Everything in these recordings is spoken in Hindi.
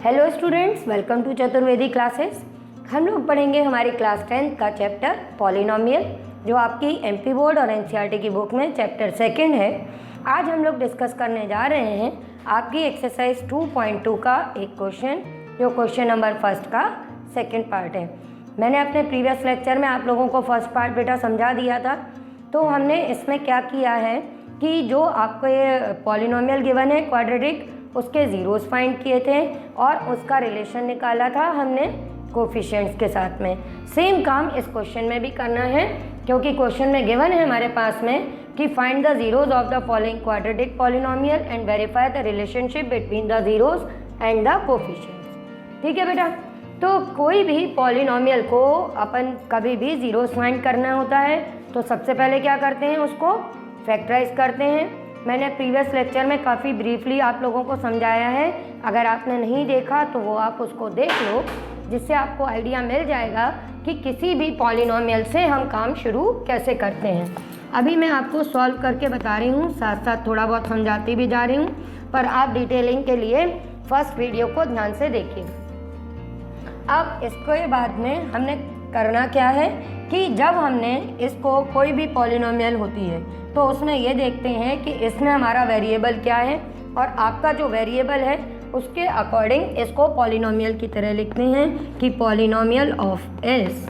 Hello students, welcome to Chaturvedi classes. हम लोग पढ़ेंगे हमारी क्लास 10 का चैप्टर पॉलिनोमियल, जो आपकी एमपी बोर्ड और एनसीईआरटी की बुक में चैप्टर 2 है। आज हम लोग डिस्कस करने जा रहे हैं आपकी एक्सरसाइज 2.2 का एक क्वेश्चन, जो क्वेश्चन नंबर 1 का सेकंड पार्ट है। मैंने अपने प्रीवियस लेक्चर में आप लोगों को फर्स्ट पार्ट बेटा समझा दिया था। तो हमने इसमें क्या किया है कि जो आपको ये पॉलिनोमियल गिवन है क्वाड्रेटिक, उसके ज़ीरोस फाइंड किए थे और उसका रिलेशन निकाला था हमने कोफिशिएंट्स के साथ में। सेम काम इस क्वेश्चन में भी करना है, क्योंकि क्वेश्चन में गिवन है हमारे पास में कि find the zeros of the following quadratic polynomial and verify the relationship between the zeros and the coefficients. ठीक है बेटा। तो कोई भी पॉलिनोमियल को अपन कभी भी ज़ीरोस फाइंड करना होता है तो सबसे पहले क्या करते हैं, उसको फैक्टराइज करते हैं। मैंने प्रीवियस लेक्चर में काफ़ी ब्रीफली आप लोगों को समझाया है। अगर आपने नहीं देखा तो वो आप उसको देख लो, जिससे आपको आइडिया मिल जाएगा कि किसी भी पॉलिनोमियल से हम काम शुरू कैसे करते हैं। अभी मैं आपको सॉल्व करके बता रही हूँ, साथ साथ थोड़ा बहुत समझाती भी जा रही हूँ, पर आप डिटेलिंग के लिए फर्स्ट वीडियो को ध्यान से देखिए। अब इसके बाद में हमने करना क्या है कि जब हमने इसको कोई भी पॉलिनोमियल होती है तो उसमें ये देखते हैं कि इसमें हमारा वेरिएबल क्या है, और आपका जो वेरिएबल है उसके अकॉर्डिंग इसको पॉलिनोमियल की तरह लिखते हैं कि polynomial of S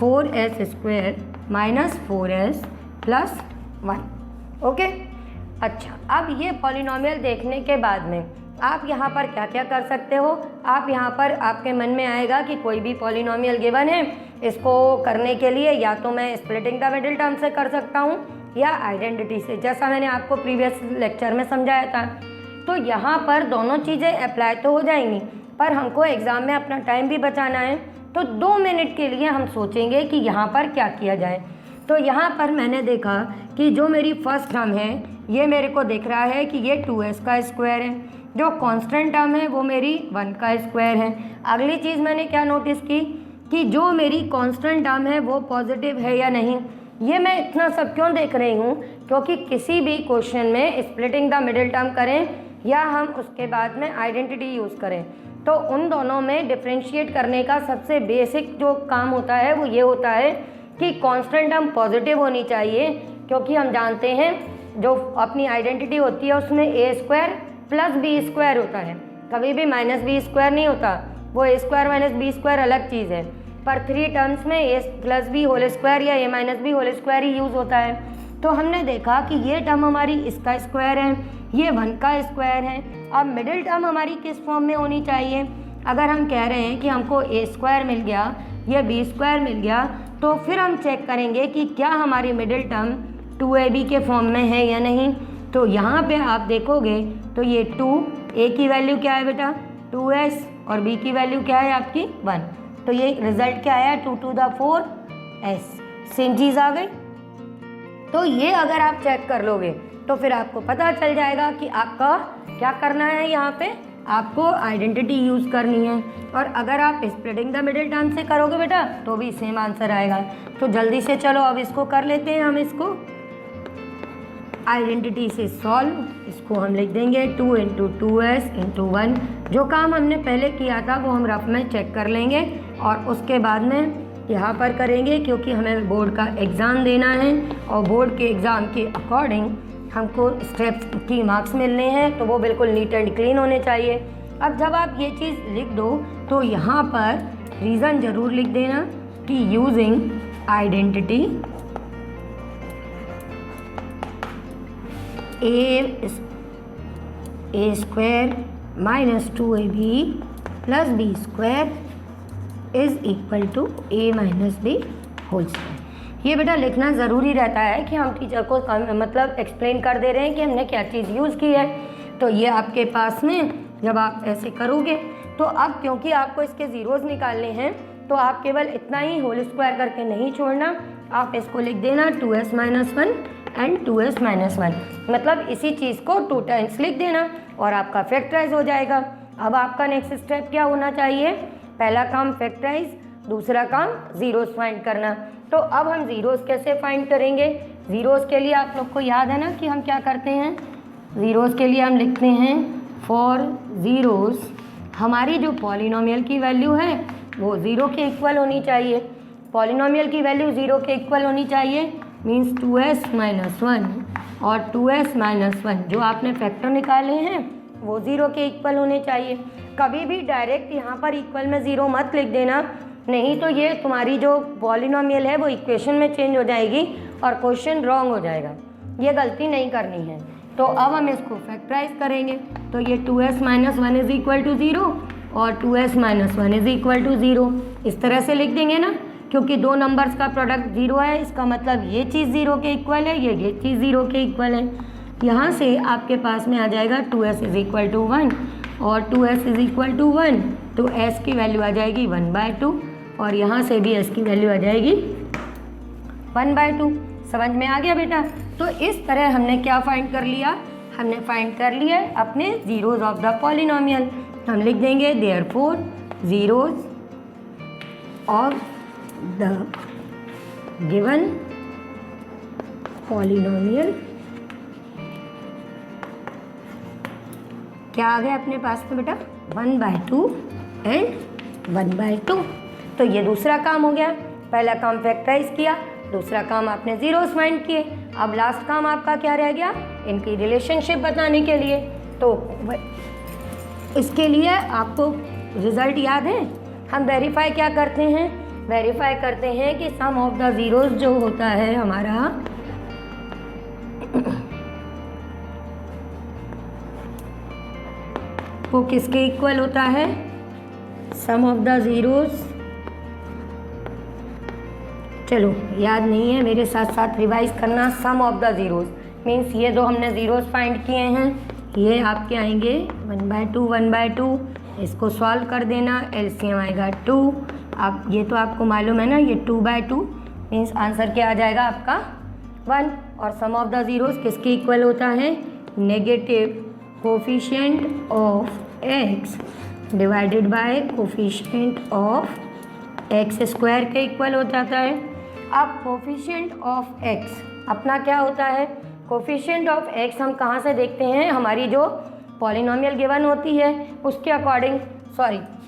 4s² minus 4s plus 1। Okay, अच्छा, अब ये पॉलिनोमियल देखने के बाद में आप यहाँ पर क्या क्या कर सकते हो। आप यहाँ पर आपके मन में आएगा कि कोई भी पॉलिनोमियल गिवन है, इसको करने के लिए या तो मैं स्प्लिटिंग द मिडिल टर्म से कर सकता हूँ या आइडेंटिटी से, जैसा मैंने आपको प्रीवियस लेक्चर में समझाया था। तो यहाँ पर दोनों चीज़ें अप्लाई तो हो जाएंगी, पर हमको एग्ज़ाम में अपना टाइम भी बचाना है, तो 2 मिनट के लिए हम सोचेंगे कि यहाँ पर क्या किया जाए। तो यहाँ पर मैंने देखा कि जो मेरी फर्स्ट टर्म है ये मेरे को दिख रहा है कि ये 2s का स्क्वायर है, जो कांस्टेंट टर्म है वो मेरी 1 का स्क्वायर है। अगली चीज़ मैंने क्या नोटिस की कि जो मेरी कांस्टेंट टर्म है वो पॉजिटिव है या नहीं। ये मैं इतना सब क्यों देख रही हूँ, क्योंकि किसी भी क्वेश्चन में स्प्लिटिंग द मिडिल टर्म करें या हम उसके बाद में आइडेंटिटी यूज़ करें, तो उन दोनों में डिफ्रेंशिएट करने का सबसे बेसिक जो काम होता है वो ये होता है कि कांस्टेंट टर्म पॉजिटिव होनी चाहिए, क्योंकि हम जानते हैं जो अपनी आइडेंटिटी होती है उसमें a² प्लस b² होता है, कभी भी -b² नहीं होता। वो a² - b² अलग चीज़ है, पर 3 टर्म्स में a + b² या a - b² ही यूज़ होता है। तो हमने देखा कि ये टर्म हमारी इसका स्क्वायर है, ये 1 का स्क्वायर है। अब मिडिल टर्म हमारी किस फॉर्म में होनी चाहिए। अगर हम कह रहे हैं कि हमको a² मिल गया, ये b² मिल गया, तो फिर हम चेक करेंगे कि क्या हमारी मिडिल टर्म 2ab के फॉर्म में है या नहीं। तो यहाँ पे आप देखोगे तो ये 2, a की वैल्यू क्या है बेटा 2s, और b की वैल्यू क्या है आपकी 1। तो ये रिजल्ट क्या आया 2 to the 4s, सेम चीज़ आ गई। तो ये अगर आप चेक कर लोगे तो फिर आपको पता चल जाएगा कि आपका क्या करना है। यहाँ पे आपको आइडेंटिटी यूज़ करनी है, और अगर आप स्प्लिटिंग द मिडिल टर्म से करोगे बेटा तो भी सेम आंसर आएगा। तो जल्दी से चलो अब इसको कर लेते हैं। हम इसको आइडेंटिटी से सॉल्व, इसको हम लिख देंगे 2 × 2s × 1। जो काम हमने पहले किया था वो हम रफ में चेक कर लेंगे और उसके बाद में यहाँ पर करेंगे, क्योंकि हमें बोर्ड का एग्ज़ाम देना है और बोर्ड के एग्ज़ाम के अकॉर्डिंग हमको स्टेप्स की मार्क्स मिलने हैं, तो वो बिल्कुल नीट एंड क्लीन होने चाहिए। अब जब आप ये चीज़ लिख दो तो यहाँ पर रीज़न ज़रूर लिख देना कि using identity a² minus 2ab plus b² is equal to a - b whole square. ये बेटा लिखना ज़रूरी रहता है कि हम टीचर को मतलब एक्सप्लेन कर दे रहे हैं कि हमने क्या चीज़ यूज़ की है। तो ये आपके पास में जब आप ऐसे करोगे तो अब क्योंकि आपको इसके ज़ीरोज़ निकालने हैं तो आप केवल इतना ही होल स्क्वायर करके नहीं छोड़ना, आप इसको लिख देना 2s - 1 एंड 2s - 1, मतलब इसी चीज़ को 2 टाइम्स लिख देना और आपका फैक्टराइज हो जाएगा। अब आपका नेक्स्ट स्टेप क्या होना चाहिए, पहला काम फैक्टराइज, दूसरा काम ज़ीरोज़ फाइंड करना। तो अब हम ज़ीरोज़ कैसे फाइंड करेंगे। ज़ीरोज़ के लिए आप लोग को याद है ना कि हम क्या करते हैं, ज़ीरोज़ के लिए हम लिखते हैं फॉर ज़ीरोज़ हमारी जो पॉलिनोमियल की वैल्यू है वो 0 के इक्वल होनी चाहिए। पॉलिनोमियल की वैल्यू 0 के इक्वल होनी चाहिए मीन्स 2s माइनस 1 और 2s माइनस 1 जो आपने फैक्टर निकाले हैं वो 0 के इक्वल होने चाहिए। कभी भी डायरेक्ट यहाँ पर इक्वल में 0 मत लिख देना, नहीं तो ये तुम्हारी जो पॉलिनोमियल है वो इक्वेशन में चेंज हो जाएगी और क्वेश्चन रॉन्ग हो जाएगा। ये गलती नहीं करनी है। तो अब हम इसको फैक्टराइज करेंगे, तो ये 2s minus 1 is equal to 0 और 2s minus 1 is equal to 0 इस तरह से लिख देंगे ना, क्योंकि दो नंबर्स का प्रोडक्ट 0 है, इसका मतलब ये चीज़ 0 के इक्वल है, ये चीज़ 0 के इक्वल है। यहाँ से आपके पास में आ जाएगा 2s इज इक्वल टू 1 और 2s इज इक्वल टू 1, तो s की वैल्यू आ जाएगी 1/2 और यहाँ से भी s की वैल्यू आ जाएगी 1/2। समझ में आ गया बेटा? तो इस तरह हमने क्या फाइंड कर लिया, हमने फाइंड कर लिया अपने जीरोज ऑफ द पॉलिनोमियल। हम लिख देंगे therefore zeros of the given polynomial क्या आ गया अपने पास में बेटा 1/2 एंड 1/2। तो ये दूसरा काम हो गया। पहला काम फैक्टराइज किया, दूसरा काम आपने जीरोस फाइंड किए। अब लास्ट काम आपका क्या रह गया, इनकी रिलेशनशिप बताने के लिए। तो इसके लिए आपको रिजल्ट याद है, हम वेरीफाई क्या करते हैं, वेरीफाई करते हैं कि सम ऑफ द जीरोस जो होता है हमारा वो किसके इक्वल होता है, सम ऑफ द जीरोस। चलो याद नहीं है, मेरे साथ साथ रिवाइज करना। सम ऑफ द जीरोस मीन्स ये दो हमने जीरोस फाइंड किए हैं, ये आपके आएंगे 1/2 1/2। इसको सॉल्व कर देना, एलसीएम आएगा 2। अब ये तो आपको मालूम है ना, ये 2/2 मीन्स आंसर क्या आ जाएगा आपका 1। और सम ऑफ द जीरोस किसके इक्वल होता है, negative coefficient of x divided by coefficient of x square के इक्वल हो जाता है। अब कोफिशिएंट ऑफ x अपना क्या होता है, कोफिशिएंट ऑफ x हम कहाँ से देखते हैं, हमारी जो पॉलिनोमियल गिवन होती है उसके अकॉर्डिंग,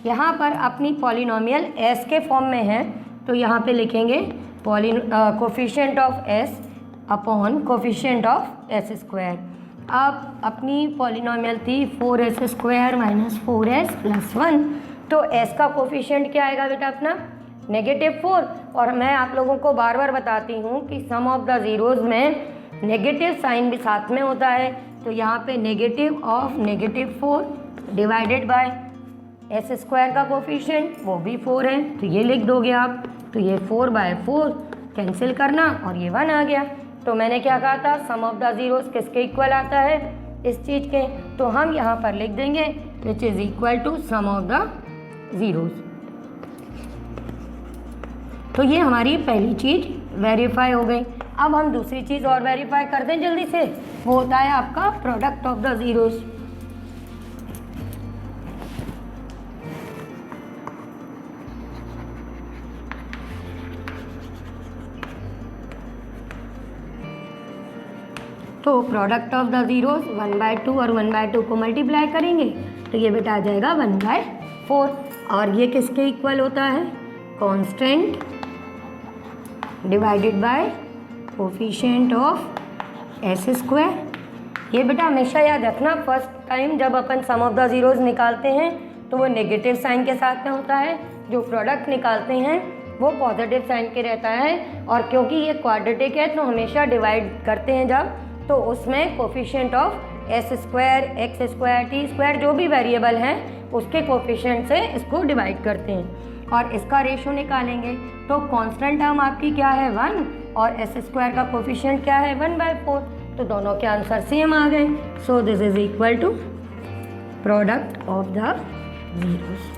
यहाँ पर अपनी पॉलिनोमियल s के फॉर्म में है, तो यहाँ पे लिखेंगे coefficient of s upon coefficient of s square. अब अपनी पॉलिनोमियल थी 4s square minus 4s plus 1, तो s का कोफिशिएंट क्या आएगा बेटा अपना -4। और मैं आप लोगों को बार बार बताती हूँ कि सम ऑफ द जीरोज़ में नेगेटिव साइन भी साथ में होता है, तो यहाँ पे negative of -4 divided by s square का कोफिशिएंट वो भी 4 है, तो ये लिख दोगे आप। तो ये 4/4 कैंसिल करना और ये 1 आ गया। तो मैंने क्या कहा था, सम ऑफ द जीरोज़ किसके इक्वल आता है, इस चीज़ के, तो हम यहाँ पर लिख देंगे which is equal to sum of the zeros. तो ये हमारी पहली चीज़ वेरीफाई हो गई। अब हम दूसरी चीज़ और वेरीफाई कर दें जल्दी से, वो होता है आपका प्रोडक्ट ऑफ द जीरोज़। तो प्रोडक्ट ऑफ द जीरोज़ 1/2 और 1/2 को मल्टीप्लाई करेंगे तो ये बेटा आ जाएगा 1/4। और ये किसके इक्वल होता है, constant divided by coefficient of s square. ये बेटा हमेशा याद रखना, फर्स्ट टाइम जब अपन सम ऑफ द जीरोज़ निकालते हैं तो वो नेगेटिव साइन के साथ में होता है, जो प्रोडक्ट निकालते हैं वो पॉजिटिव साइन के रहता है। और क्योंकि ये क्वाड्रेटिक है तो हमेशा डिवाइड करते हैं जब, तो उसमें coefficient of s square x square t square जो भी वेरिएबल हैं उसके कोफिशिएंट से इसको डिवाइड करते हैं और इसका रेशो निकालेंगे। तो कांस्टेंट टर्म आपकी क्या है 1 और s स्क्वायर का कोफिशिएंट क्या है 1/4, तो दोनों के आंसर सेम आ गए। So this is equal to product of the zeros.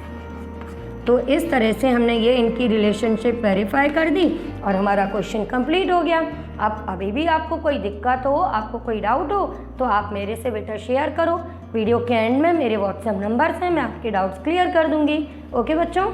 तो इस तरह से हमने ये इनकी रिलेशनशिप वेरीफाई कर दी और हमारा क्वेश्चन कंप्लीट हो गया। अब अभी भी आपको कोई दिक्कत हो, आपको कोई डाउट हो तो आप मेरे से बेटा शेयर करो। वीडियो के एंड में मेरे व्हाट्सएप नंबर से मैं आपके डाउट्स क्लियर कर दूंगी। ओके बच्चों।